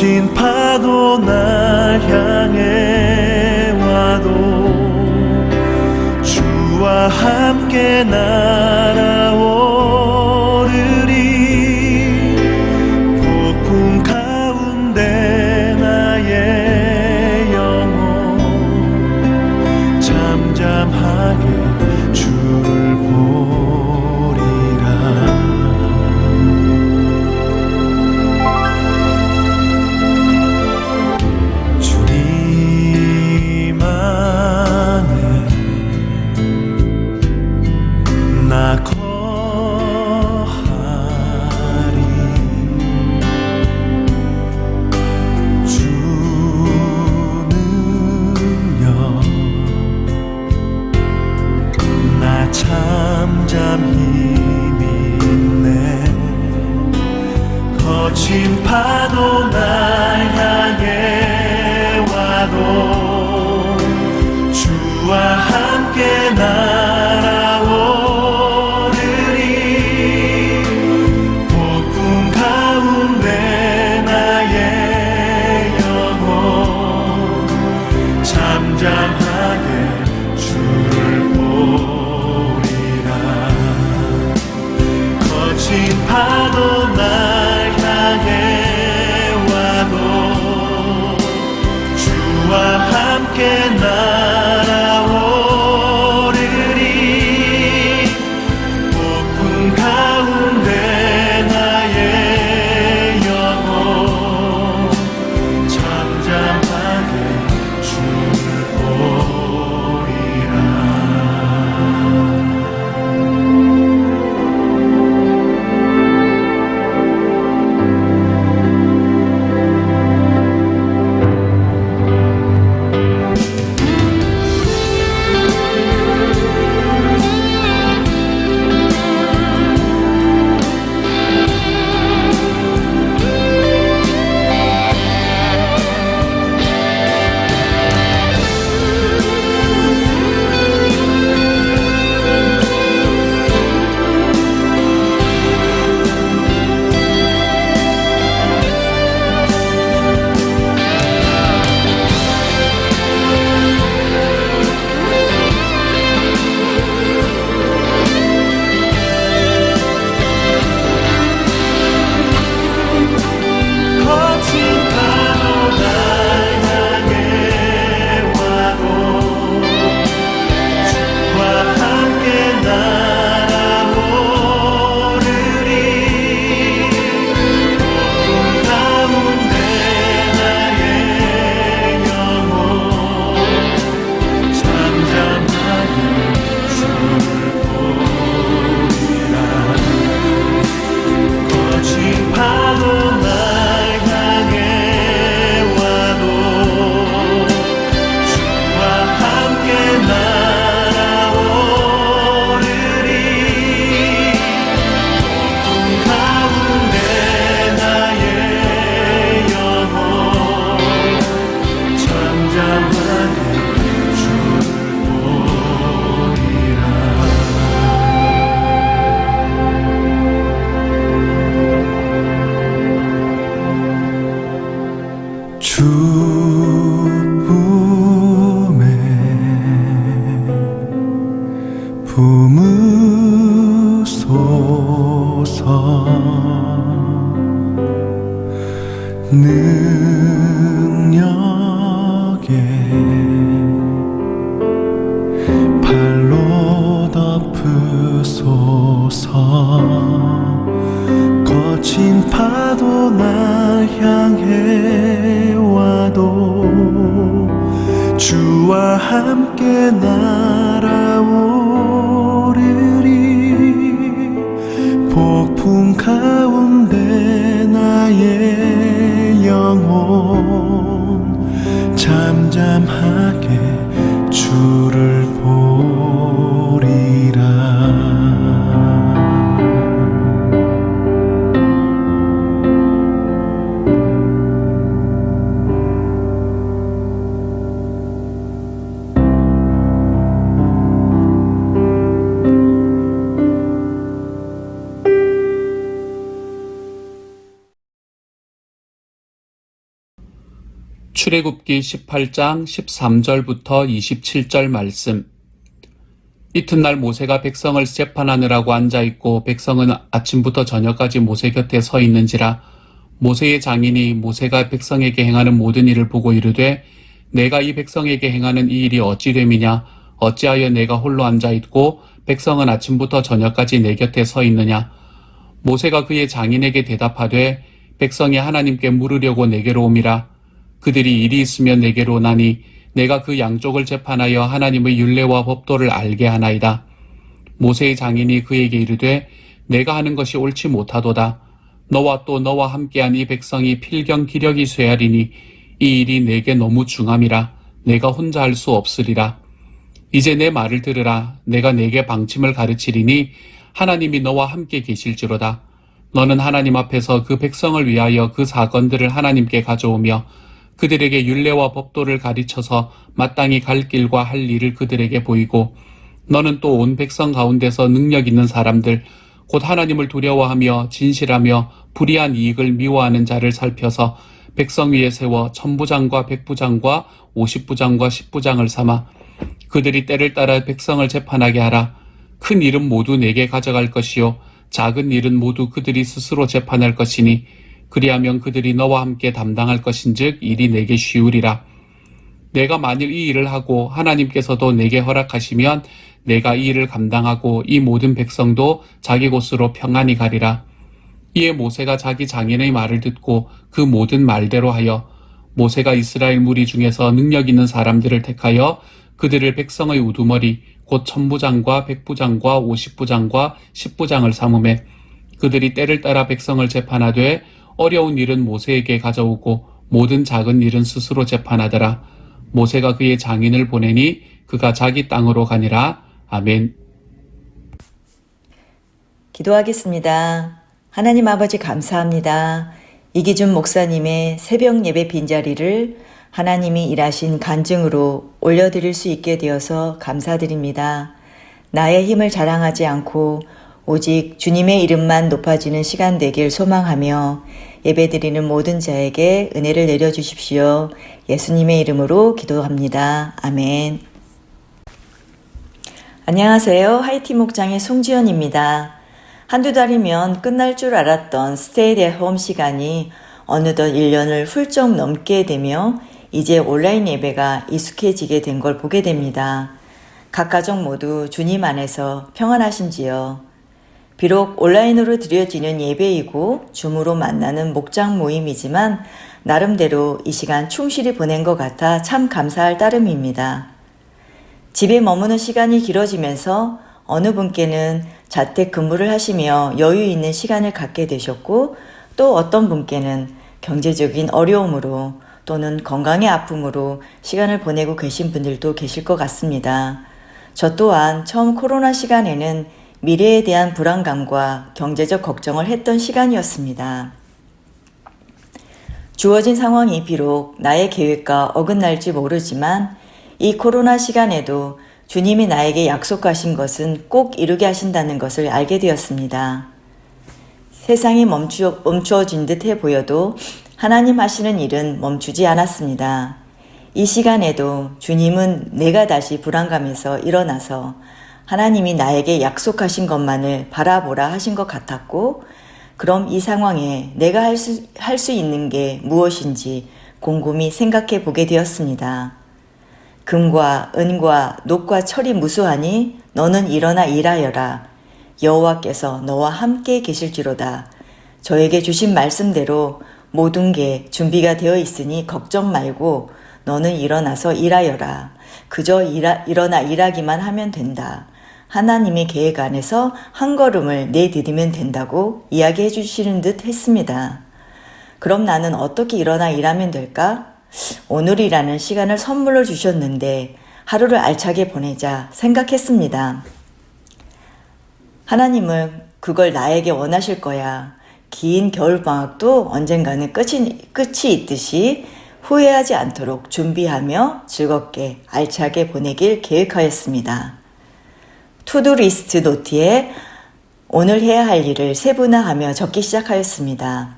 거친 파도 날 향해 와도 주와 함께 날아오르리. 폭풍 가운데 나의 영혼 잠잠하게 주를 보리라. 주님 안에 나 거하리. 주 능력 나 잠잠 힘있네. 거친 파도 날 향해 와도 주와 함께 날아오르리. 폭풍 가운데 나의 영혼 잠잠하게 주를 보리라. 거친 파도 날 향해 와도 주와 함께 날아오르리. 폭풍 가운데 나의 영혼 잠잠하게 주를 보리라. 주품에 품으소서. 능력에 발로 덮으소서. 거친 파도 날 향해 와도 주와 함께 날아오르리. 폭풍 가운데 나의 영혼 잠잠하게 주를 출애굽기 18장 13절부터 27절 말씀. 이튿날 모세가 백성을 재판하느라고 앉아있고 백성은 아침부터 저녁까지 모세 곁에 서 있는지라. 모세의 장인이 모세가 백성에게 행하는 모든 일을 보고 이르되 내가 이 백성에게 행하는 이 일이 어찌 됨이냐. 어찌하여 내가 홀로 앉아있고 백성은 아침부터 저녁까지 내 곁에 서 있느냐. 모세가 그의 장인에게 대답하되 백성이 하나님께 물으려고 내게로 옴이라. 그들이 일이 있으면 내게로 오나니 내가 그 양쪽을 재판하여 하나님의 율례와 법도를 알게 하나이다. 모세의 장인이 그에게 이르되 내가 하는 것이 옳지 못하도다. 너와 또 너와 함께한 이 백성이 필경 기력이 쇠하리니 이 일이 내게 너무 중함이라. 내가 혼자 할 수 없으리라. 이제 내 말을 들으라. 내가 내게 방침을 가르치리니 하나님이 너와 함께 계실지로다. 너는 하나님 앞에서 그 백성을 위하여 그 사건들을 하나님께 가져오며 그들에게 율례와 법도를 가르쳐서 마땅히 갈 길과 할 일을 그들에게 보이고 너는 또 온 백성 가운데서 능력 있는 사람들 곧 하나님을 두려워하며 진실하며 불의한 이익을 미워하는 자를 살펴서 백성 위에 세워 천부장과 백부장과 50부장과 10부장을 삼아 그들이 때를 따라 백성을 재판하게 하라. 큰 일은 모두 내게 가져갈 것이요 작은 일은 모두 그들이 스스로 재판할 것이니 그리하면 그들이 너와 함께 담당할 것인즉 일이 내게 쉬우리라. 내가 만일 이 일을 하고 하나님께서도 내게 허락하시면 내가 이 일을 감당하고 이 모든 백성도 자기 곳으로 평안히 가리라. 이에 모세가 자기 장인의 말을 듣고 그 모든 말대로 하여 모세가 이스라엘 무리 중에서 능력 있는 사람들을 택하여 그들을 백성의 우두머리 곧 천부장과 백부장과 50부장과 10부장을 삼음해 그들이 때를 따라 백성을 재판하되 어려운 일은 모세에게 가져오고 모든 작은 일은 스스로 재판하더라. 모세가 그의 장인을 보내니 그가 자기 땅으로 가니라. 아멘. 기도하겠습니다. 하나님 아버지 감사합니다. 이기준 목사님의 새벽 예배 빈자리를 하나님이 일하신 간증으로 올려드릴 수 있게 되어서 감사드립니다. 나의 힘을 자랑하지 않고 오직 주님의 이름만 높아지는 시간 되길 소망하며 예배드리는 모든 자에게 은혜를 내려주십시오. 예수님의 이름으로 기도합니다. 아멘. 안녕하세요. 하이티 목장의 송지연입니다. 한두 달이면 끝날 줄 알았던 스테이 앳 홈 시간이 어느덧 1년을 훌쩍 넘게 되며 이제 온라인 예배가 익숙해지게 된 걸 보게 됩니다. 각 가족 모두 주님 안에서 평안하신지요? 비록 온라인으로 드려지는 예배이고 줌으로 만나는 목장 모임이지만 나름대로 이 시간 충실히 보낸 것 같아 참 감사할 따름입니다. 집에 머무는 시간이 길어지면서 어느 분께는 자택 근무를 하시며 여유 있는 시간을 갖게 되셨고 또 어떤 분께는 경제적인 어려움으로 또는 건강의 아픔으로 시간을 보내고 계신 분들도 계실 것 같습니다. 저 또한 처음 코로나 시간에는 미래에 대한 불안감과 경제적 걱정을 했던 시간이었습니다. 주어진 상황이 비록 나의 계획과 어긋날지 모르지만 이 코로나 시간에도 주님이 나에게 약속하신 것은 꼭 이루게 하신다는 것을 알게 되었습니다. 세상이 멈추어진 듯해 보여도 하나님 하시는 일은 멈추지 않았습니다. 이 시간에도 주님은 내가 다시 불안감에서 일어나서 하나님이 나에게 약속하신 것만을 바라보라 하신 것 같았고 그럼 이 상황에 내가 할 수 있는 게 무엇인지 곰곰이 생각해 보게 되었습니다. 금과 은과 녹과 철이 무수하니 너는 일어나 일하여라. 여호와께서 너와 함께 계실지로다. 저에게 주신 말씀대로 모든 게 준비가 되어 있으니 걱정 말고 너는 일어나서 일하여라. 그저 일어나 일하기만 하면 된다. 하나님의 계획 안에서 한 걸음을 내디디면 된다고 이야기해 주시는 듯 했습니다. 그럼 나는 어떻게 일어나 일하면 될까? 오늘이라는 시간을 선물로 주셨는데 하루를 알차게 보내자 생각했습니다. 하나님은 그걸 나에게 원하실 거야. 긴 겨울방학도 언젠가는 끝이 있듯이 후회하지 않도록 준비하며 즐겁게 알차게 보내길 계획하였습니다. 투두리스트 노트에 오늘 해야 할 일을 세분화하며 적기 시작하였습니다.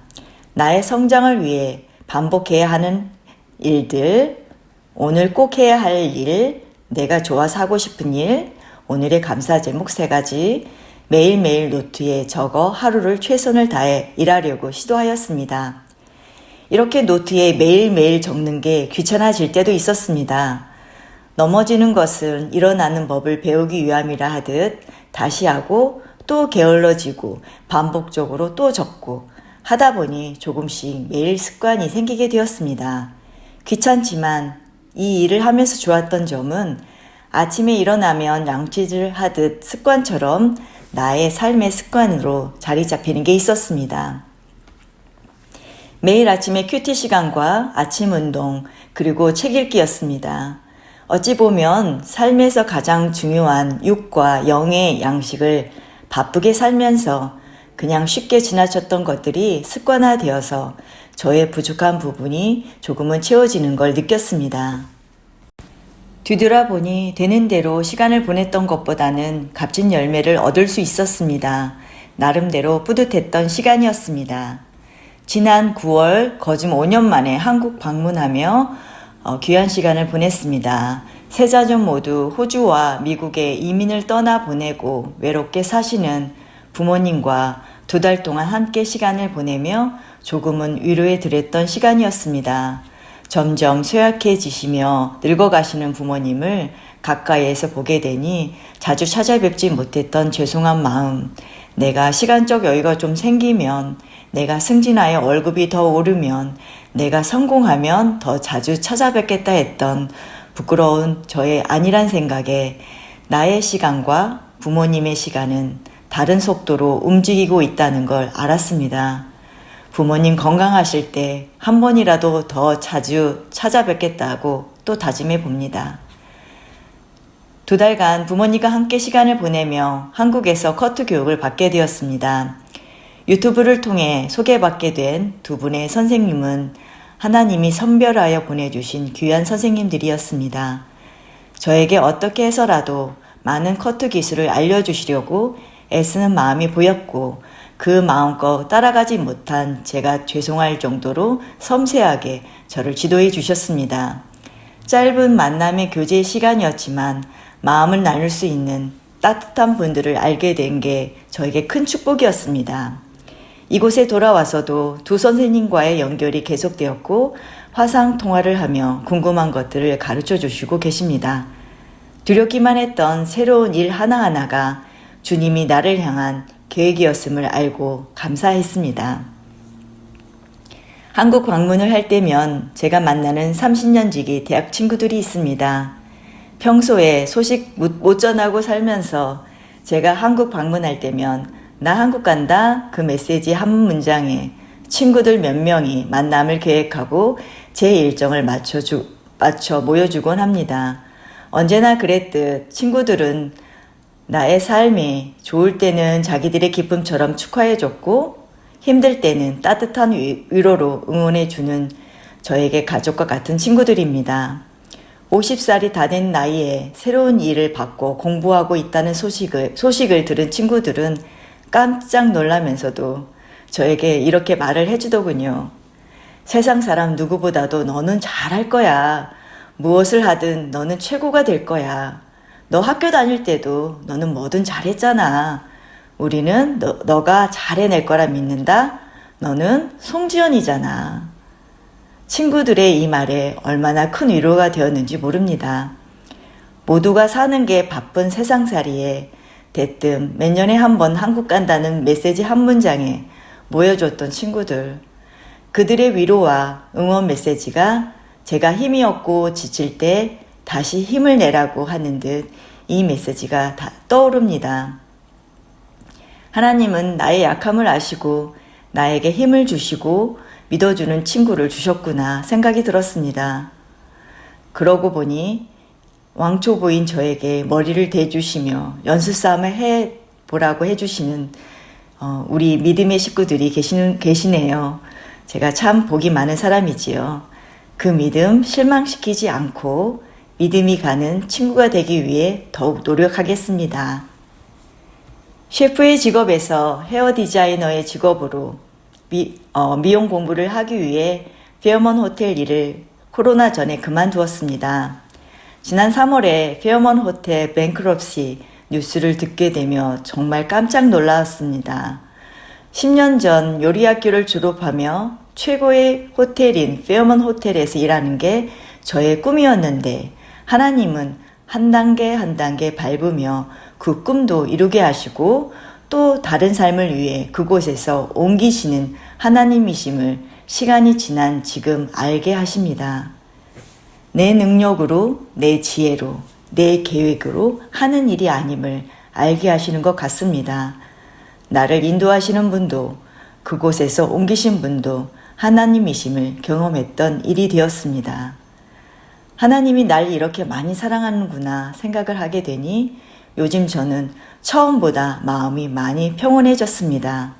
나의 성장을 위해 반복해야 하는 일들, 오늘 꼭 해야 할 일, 내가 좋아서 하고 싶은 일, 오늘의 감사 제목 3가지, 매일매일 노트에 적어 하루를 최선을 다해 일하려고 시도하였습니다. 이렇게 노트에 매일매일 적는 게 귀찮아질 때도 있었습니다. 넘어지는 것은 일어나는 법을 배우기 위함이라 하듯 다시 하고 또 게을러지고 반복적으로 또 적고 하다 보니 조금씩 매일 습관이 생기게 되었습니다. 귀찮지만 이 일을 하면서 좋았던 점은 아침에 일어나면 양치질 하듯 습관처럼 나의 삶의 습관으로 자리 잡히는 게 있었습니다. 매일 아침에 큐티 시간과 아침 운동 그리고 책 읽기였습니다. 어찌 보면 삶에서 가장 중요한 육과 영의 양식을 바쁘게 살면서 그냥 쉽게 지나쳤던 것들이 습관화되어서 저의 부족한 부분이 조금은 채워지는 걸 느꼈습니다. 뒤돌아보니 되는 대로 시간을 보냈던 것보다는 값진 열매를 얻을 수 있었습니다. 나름대로 뿌듯했던 시간이었습니다. 지난 9월 거즘 5년 만에 한국 방문하며 귀한 시간을 보냈습니다. 세 자녀 모두 호주와 미국에 이민을 떠나 보내고 외롭게 사시는 부모님과 2달 동안 함께 시간을 보내며 조금은 위로에 드렸던 시간이었습니다. 점점 쇠약해지시며 늙어가시는 부모님을 가까이에서 보게 되니 자주 찾아뵙지 못했던 죄송한 마음, 내가 시간적 여유가 좀 생기면, 내가 승진하여 월급이 더 오르면, 내가 성공하면 더 자주 찾아뵙겠다 했던 부끄러운 저의 안일한 생각에 나의 시간과 부모님의 시간은 다른 속도로 움직이고 있다는 걸 알았습니다. 부모님 건강하실 때 한 번이라도 더 자주 찾아뵙겠다고 또 다짐해 봅니다. 2달간 부모님과 함께 시간을 보내며 한국에서 커트 교육을 받게 되었습니다. 유튜브를 통해 소개받게 된 2분의 선생님은 하나님이 선별하여 보내주신 귀한 선생님들이었습니다. 저에게 어떻게 해서라도 많은 커트 기술을 알려주시려고 애쓰는 마음이 보였고 그 마음껏 따라가지 못한 제가 죄송할 정도로 섬세하게 저를 지도해 주셨습니다. 짧은 만남의 교제 시간이었지만 마음을 나눌 수 있는 따뜻한 분들을 알게 된 게 저에게 큰 축복이었습니다. 이곳에 돌아와서도 2 선생님과의 연결이 계속되었고 화상 통화를 하며 궁금한 것들을 가르쳐 주시고 계십니다. 두렵기만 했던 새로운 일 하나하나가 주님이 나를 향한 계획이었음을 알고 감사했습니다. 한국 방문을 할 때면 제가 만나는 30년 지기 대학 친구들이 있습니다. 평소에 소식 못 전하고 살면서 제가 한국 방문할 때면 나 한국 간다 그 메시지 한 문장에 친구들 몇 명이 만남을 계획하고 제 일정을 맞춰 모여주곤 합니다. 언제나 그랬듯 친구들은 나의 삶이 좋을 때는 자기들의 기쁨처럼 축하해줬고 힘들 때는 따뜻한 위로로 응원해주는 저에게 가족과 같은 친구들입니다. 50살이 다 된 나이에 새로운 일을 받고 공부하고 있다는 소식을 들은 친구들은 깜짝 놀라면서도 저에게 이렇게 말을 해주더군요. 세상 사람 누구보다도 너는 잘할 거야. 무엇을 하든 너는 최고가 될 거야. 너 학교 다닐 때도 너는 뭐든 잘했잖아. 우리는 너가 잘해낼 거라 믿는다. 너는 송지연이잖아. 친구들의 이 말에 얼마나 큰 위로가 되었는지 모릅니다. 모두가 사는 게 바쁜 세상살이에 대뜸 몇 년에 한 번 한국 간다는 메시지 한 문장에 모여줬던 친구들. 그들의 위로와 응원 메시지가 제가 힘이 없고 지칠 때 다시 힘을 내라고 하는 듯 이 메시지가 다 떠오릅니다. 하나님은 나의 약함을 아시고 나에게 힘을 주시고 믿어주는 친구를 주셨구나 생각이 들었습니다. 그러고 보니 왕초보인 저에게 머리를 대주시며 연습싸움을 해보라고 해주시는 우리 믿음의 식구들이 계시네요. 제가 참 복이 많은 사람이지요. 그 믿음 실망시키지 않고 믿음이 가는 친구가 되기 위해 더욱 노력하겠습니다. 셰프의 직업에서 헤어 디자이너의 직업으로 미용 공부를 하기 위해 페어먼 호텔 일을 코로나 전에 그만두었습니다. 지난 3월에 페어먼 호텔 뱅크럽시 뉴스를 듣게 되며 정말 깜짝 놀랐습니다. 10년 전 요리학교를 졸업하며 최고의 호텔인 페어먼 호텔에서 일하는 게 저의 꿈이었는데 하나님은 한 단계 한 단계 밟으며 그 꿈도 이루게 하시고 또 다른 삶을 위해 그곳에서 옮기시는 하나님이심을 시간이 지난 지금 알게 하십니다. 내 능력으로, 내 지혜로, 내 계획으로 하는 일이 아님을 알게 하시는 것 같습니다. 나를 인도하시는 분도 그곳에서 옮기신 분도 하나님이심을 경험했던 일이 되었습니다. 하나님이 날 이렇게 많이 사랑하는구나 생각을 하게 되니 요즘 저는 처음보다 마음이 많이 평온해졌습니다.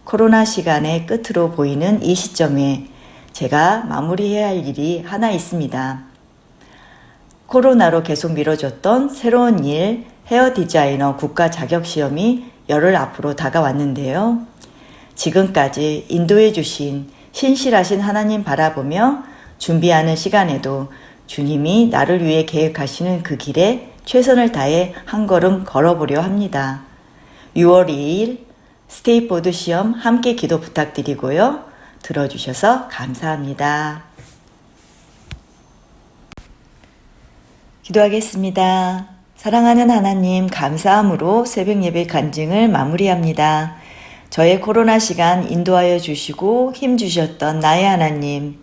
코로나 시간의 끝으로 보이는 이 시점에 제가 마무리해야 할 일이 하나 있습니다. 코로나로 계속 미뤄졌던 새로운 일, 헤어 디자이너 국가 자격 시험이 열흘 앞으로 다가왔는데요. 지금까지 인도해 주신 신실하신 하나님 바라보며 준비하는 시간에도 주님이 나를 위해 계획하시는 그 길에 최선을 다해 한 걸음 걸어보려 합니다. 6월 2일 스테이포드 시험 함께 기도 부탁드리고요. 들어주셔서 감사합니다. 기도하겠습니다. 사랑하는 하나님, 감사함으로 새벽 예배 간증을 마무리합니다. 저의 코로나 시간 인도하여 주시고 힘 주셨던 나의 하나님,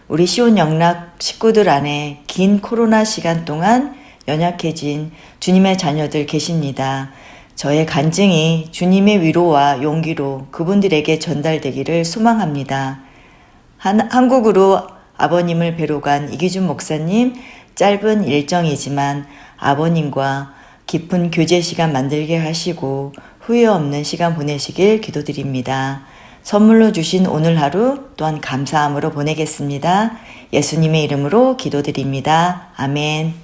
우리 시온 영락 식구들 안에 긴 코로나 시간 동안 연약해진 주님의 자녀들 계십니다. 저의 간증이 주님의 위로와 용기로 그분들에게 전달되기를 소망합니다. 한국으로 아버님을 뵈러 간 이기준 목사님, 짧은 일정이지만 아버님과 깊은 교제 시간 만들게 하시고 후회 없는 시간 보내시길 기도드립니다. 선물로 주신 오늘 하루 또한 감사함으로 보내겠습니다. 예수님의 이름으로 기도드립니다. 아멘.